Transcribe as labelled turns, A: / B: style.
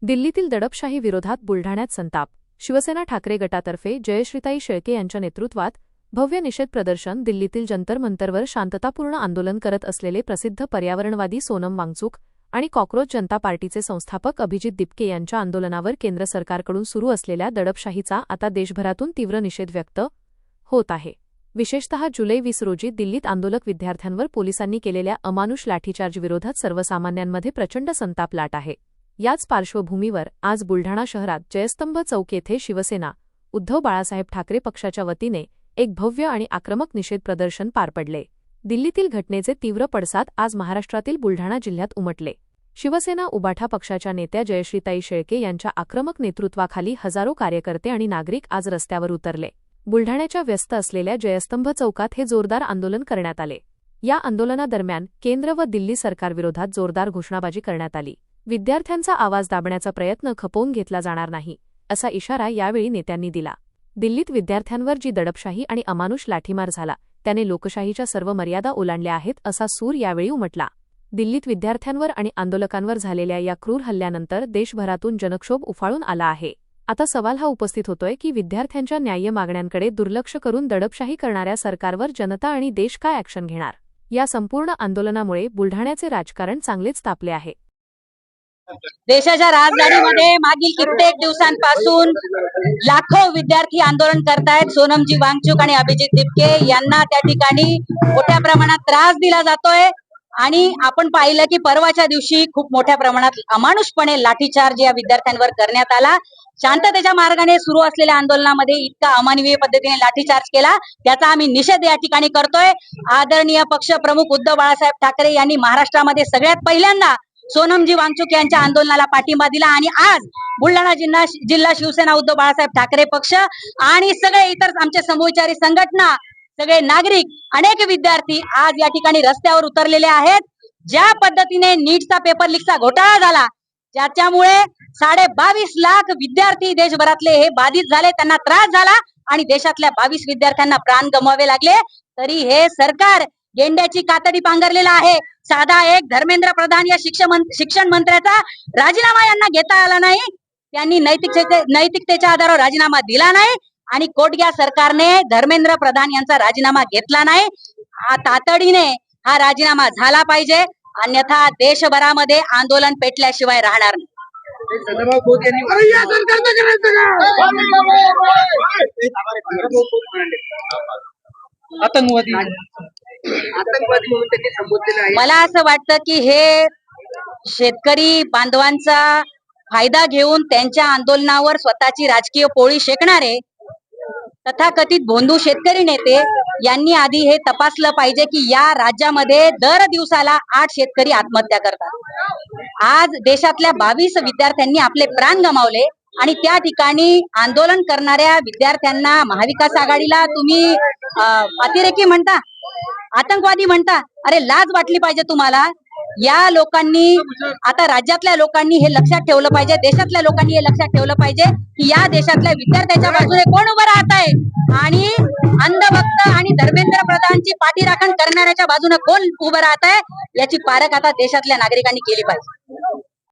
A: दिल्लीतील दडपशाही विरोधात बुलढाण्यात संताप. शिवसेना ठाकरे गटातर्फे जयश्रीताई शेळके यांच्या नेतृत्वात भव्य निषेध प्रदर्शन. दिल्लीतील जंतर मंतरवर शांततापूर्ण आंदोलन करत असलेले प्रसिद्ध पर्यावरणवादी सोनम वांगचुक आणि कॉक्रोच जनता पार्टीचे संस्थापक अभिजित दिपके यांच्या आंदोलनावर केंद्र सरकारकडून सुरू असलेल्या दडपशाहीचा आता देशभरातून तीव्र निषेध व्यक्त होत आहे. विशेषतः जुलै 20 रोजी दिल्लीत आंदोलक विद्यार्थ्यांवर पोलिसांनी केलेल्या अमानुष लाठीचार्ज विरोधात सर्वसामान्यांमध्ये प्रचंड संताप लाट आहे. याच पार्श्वभूमीवर आज बुलढाणा शहरात जयस्तंभ चौक येथे शिवसेना उद्धव बाळासाहेब ठाकरे पक्षाच्या वतीने एक भव्य आणि आक्रमक निषेध प्रदर्शन पार पडले. दिल्लीतील घटनेचे तीव्र पडसाद आज महाराष्ट्रातील बुलढाणा जिल्ह्यात उमटले. शिवसेना उबाठा पक्षाच्या नेत्या जयश्रीताई शेळके यांच्या आक्रमक नेतृत्वाखाली हजारो कार्यकर्ते आणि नागरिक आज रस्त्यावर उतरले. बुलढाण्याच्या व्यस्त असलेल्या जयस्तंभ चौकात हे जोरदार आंदोलन करण्यात आले. या आंदोलनादरम्यान केंद्र व दिल्ली सरकारविरोधात जोरदार घोषणाबाजी करण्यात आली. विद्यार्थ्यांचा आवाज दाबण्याचा प्रयत्न खपवून घेतला जाणार नाही, असा इशारा यावेळी नेत्यांनी दिला. दिल्लीत विद्यार्थ्यांवर जी दडपशाही आणि अमानुष लाठीमार झाला त्याने लोकशाहीच्या सर्व मर्यादा ओलांडल्या आहेत, असा सूर यावेळी उमटला. दिल्लीत विद्यार्थ्यांवर आणि आंदोलकांवर झालेल्या या क्रूर हल्ल्यानंतर देशभरातून जनक्षोभ उफाळून आला आहे. आता सवाल हा उपस्थित होतोय की विद्यार्थ्यांच्या न्याय्य मागण्यांकडे दुर्लक्ष करून दडपशाही करणाऱ्या सरकारवर जनता आणि देश काय ॲक्शन घेणार. या संपूर्ण आंदोलनामुळे बुलढाण्याचे राजकारण चांगलेच तापले आहे.
B: देशाच्या राजधानीमध्ये मागील कित्येक दिवसांपासून लाखो विद्यार्थी आंदोलन करतायत. सोनमजी वांगचुक आणि अभिजित दिपके यांना त्या ठिकाणी मोठ्या प्रमाणात त्रास दिला जातोय आणि आपण पाहिलं की परवाच्या दिवशी खूप मोठ्या प्रमाणात अमानुषपणे लाठीचार्ज या विद्यार्थ्यांवर करण्यात आला. शांततेच्या मार्गाने सुरू असलेल्या आंदोलनामध्ये इतका अमानवीय पद्धतीने लाठीचार्ज केला, त्याचा आम्ही निषेध या ठिकाणी करतोय. आदरणीय पक्षप्रमुख उद्धव बाळासाहेब ठाकरे यांनी महाराष्ट्रामध्ये सगळ्यात पहिल्यांदा सोनमजी वांगचुक यांच्या आंदोलनाला पाठिंबा दिला आणि आज बुलढाणा जिल्हा शिवसेना उद्धव बाळासाहेब ठाकरे पक्ष आणि सगळे इतर आमचे समविचारी संघटना, सगळे नागरिक, अनेक विद्यार्थी आज या ठिकाणी रस्त्यावर उतरलेले आहेत. ज्या पद्धतीने नीटचा पेपर लीकचा घोटाळा झाला, ज्याच्यामुळे 22.5 लाख विद्यार्थी देशभरातले हे बाधित झाले, त्यांना त्रास झाला आणि देशातल्या 22 विद्यार्थ्यांना प्राण गमवावे लागले, तरी हे सरकार गेंड्याची कातडी पांघरलेला आहे. साधा एक धर्मेंद्र प्रधान या शिक्षण मंत्र्याचा राजीनामा यांना घेता आला नाही. त्यांनी नैतिकतेच्या आधारावर राजीनामा दिला नाही आणि कोटग्या सरकारने धर्मेंद्र प्रधान यांचा राजीनामा घेतला नाही. तातडीने हा राजीनामा झाला पाहिजे, अन्यथा देशभरामध्ये आंदोलन पेटल्याशिवाय राहणार नाही. मला असं वाटतं की हे शेतकरी बांधवांचा फायदा घेऊन त्यांच्या आंदोलनावर स्वतःची राजकीय पोळी शेकणारे तथाकथित भोंदू शेतकरी नेते यांनी आधी हे तपासलं पाहिजे की या राज्यामध्ये दर दिवसाला 8 शेतकरी आत्महत्या करतात. आज देशातल्या 22 विद्यार्थ्यांनी आपले प्राण गमावले आणि त्या ठिकाणी आंदोलन करणाऱ्या विद्यार्थ्यांना महाविकास आघाडीला तुम्ही अतिरेकी म्हणता, आतंकवादी म्हणता. अरे लाज वाटली पाहिजे तुम्हाला. या लोकांनी, आता राज्यातल्या लोकांनी हे लक्षात ठेवलं पाहिजे, देशातल्या लोकांनी हे लक्षात ठेवलं पाहिजे की या देशातल्या विद्यार्थ्यांच्या बाजूने कोण उभं राहत आहे आणि अंधभक्त आणि धर्मेंद्र प्रधानची पाठीराखण करणाऱ्याच्या बाजूने कोण उभं राहत आहे, याची पारख आता देशातल्या नागरिकांनी केली पाहिजे.